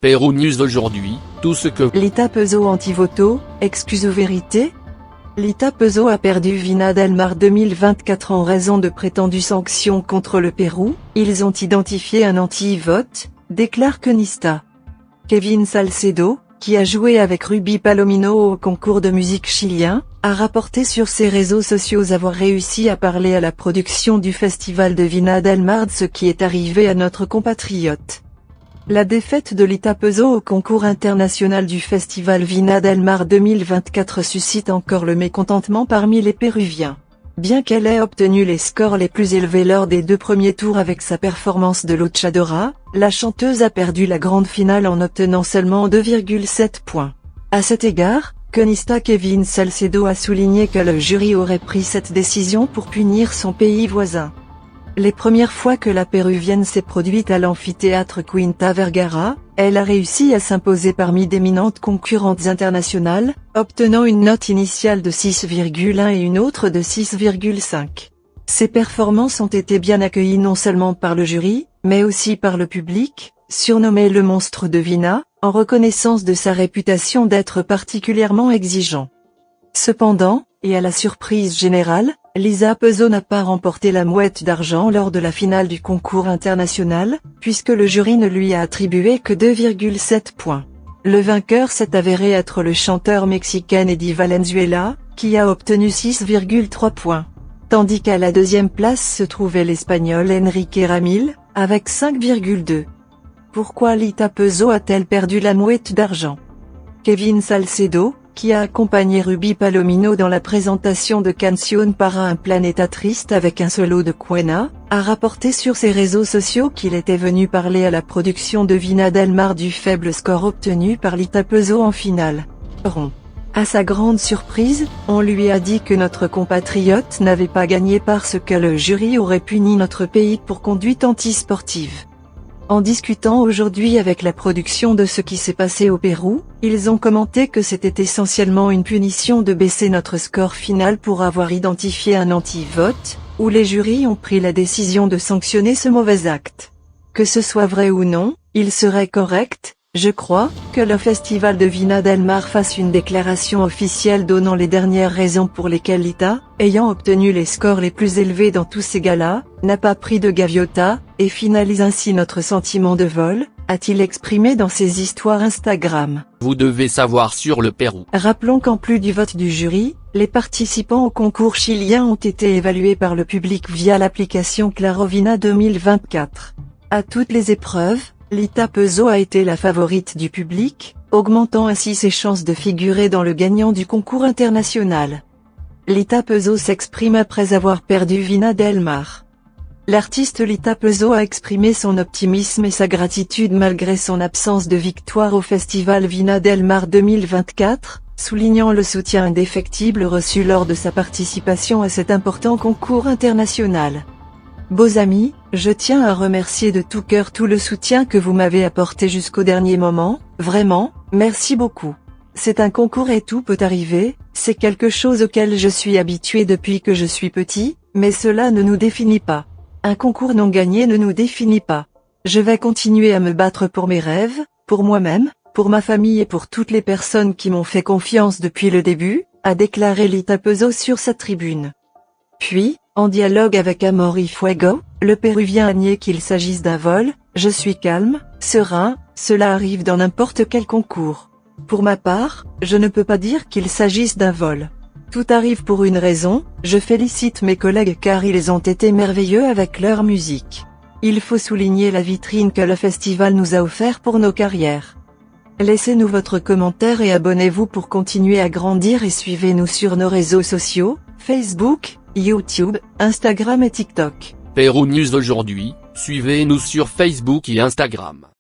Pérou News aujourd'hui, tout ce que Lita Peso anti-voto, excuse ou vérité? Lita Peso a perdu Vina del Mar 2024 en raison de prétendues sanctions contre le Pérou. Ils ont identifié un anti-vote, déclare Kenista. Kevin Salcedo, qui a joué avec Ruby Palomino au concours de musique chilien, a rapporté sur ses réseaux sociaux avoir réussi à parler à la production du festival de Vina del Mar de ce qui est arrivé à notre compatriote. La défaite de Lita Peso au concours international du festival Vina del Mar 2024 suscite encore le mécontentement parmi les Péruviens. Bien qu'elle ait obtenu les scores les plus élevés lors des 2 premiers tours avec sa performance de Luchadora, la chanteuse a perdu la grande finale en obtenant seulement 2,7 points. À cet égard, Kenista Kevin Salcedo a souligné que le jury aurait pris cette décision pour punir son pays voisin. Les premières fois que la Péruvienne s'est produite à l'amphithéâtre Quinta Vergara, elle a réussi à s'imposer parmi d'éminentes concurrentes internationales, obtenant une note initiale de 6,1 et une autre de 6,5. Ses performances ont été bien accueillies non seulement par le jury, mais aussi par le public, surnommé le monstre de Vina, en reconnaissance de sa réputation d'être particulièrement exigeant. Cependant, et à la surprise générale, Lita Peso n'a pas remporté la mouette d'argent lors de la finale du concours international, puisque le jury ne lui a attribué que 2,7 points. Le vainqueur s'est avéré être le chanteur mexicain Eddie Valenzuela, qui a obtenu 6,3 points. Tandis qu'à la deuxième place se trouvait l'Espagnol Enrique Ramil, avec 5,2. Pourquoi Lita Peso a-t-elle perdu la mouette d'argent? Kevin Salcedo, qui a accompagné Ruby Palomino dans la présentation de Canción para un planeta triste avec un solo de Quena, a rapporté sur ses réseaux sociaux qu'il était venu parler à la production de Vina del Mar du faible score obtenu par Lita Peso en finale. À sa grande surprise, on lui a dit que notre compatriote n'avait pas gagné parce que le jury aurait puni notre pays pour conduite antisportive. En discutant aujourd'hui avec la production de ce qui s'est passé au Pérou, ils ont commenté que c'était essentiellement une punition de baisser notre score final pour avoir identifié un anti-vote, où les jurys ont pris la décision de sanctionner ce mauvais acte. Que ce soit vrai ou non, il serait correct, je crois, que le festival de Vina del Mar fasse une déclaration officielle donnant les dernières raisons pour lesquelles Lita, ayant obtenu les scores les plus élevés dans tous ces galas, n'a pas pris de gaviota, et finalise ainsi notre sentiment de vol, a-t-il exprimé dans ses histoires Instagram. vous devez savoir sur le Pérou. Rappelons qu'en plus du vote du jury, les participants au concours chilien ont été évalués par le public via l'application Clarovina 2024. À toutes les épreuves, Lita Peso a été la favorite du public, augmentant ainsi ses chances de figurer dans le gagnant du concours international. Lita Peso s'exprime après avoir perdu Vina del Mar. L'artiste Lita Peso a exprimé son optimisme et sa gratitude malgré son absence de victoire au festival Vina del Mar 2024, soulignant le soutien indéfectible reçu lors de sa participation à cet important concours international. Beaux amis, je tiens à remercier de tout cœur tout le soutien que vous m'avez apporté jusqu'au dernier moment, vraiment, merci beaucoup. C'est un concours et tout peut arriver, c'est quelque chose auquel je suis habitué depuis que je suis petit, mais cela ne nous définit pas. Un concours non gagné ne nous définit pas. Je vais continuer à me battre pour mes rêves, pour moi-même, pour ma famille et pour toutes les personnes qui m'ont fait confiance depuis le début, a déclaré Lita Peso sur sa tribune. Puis, en dialogue avec Amor y Fuego, le Péruvien a nié qu'il s'agisse d'un vol. Je suis calme, serein, cela arrive dans n'importe quel concours. Pour ma part, je ne peux pas dire qu'il s'agisse d'un vol. Tout arrive pour une raison, je félicite mes collègues car ils ont été merveilleux avec leur musique. Il faut souligner la vitrine que le festival nous a offert pour nos carrières. Laissez-nous votre commentaire et abonnez-vous pour continuer à grandir et suivez-nous sur nos réseaux sociaux, Facebook, YouTube, Instagram et TikTok. Pérou News aujourd'hui, suivez-nous sur Facebook et Instagram.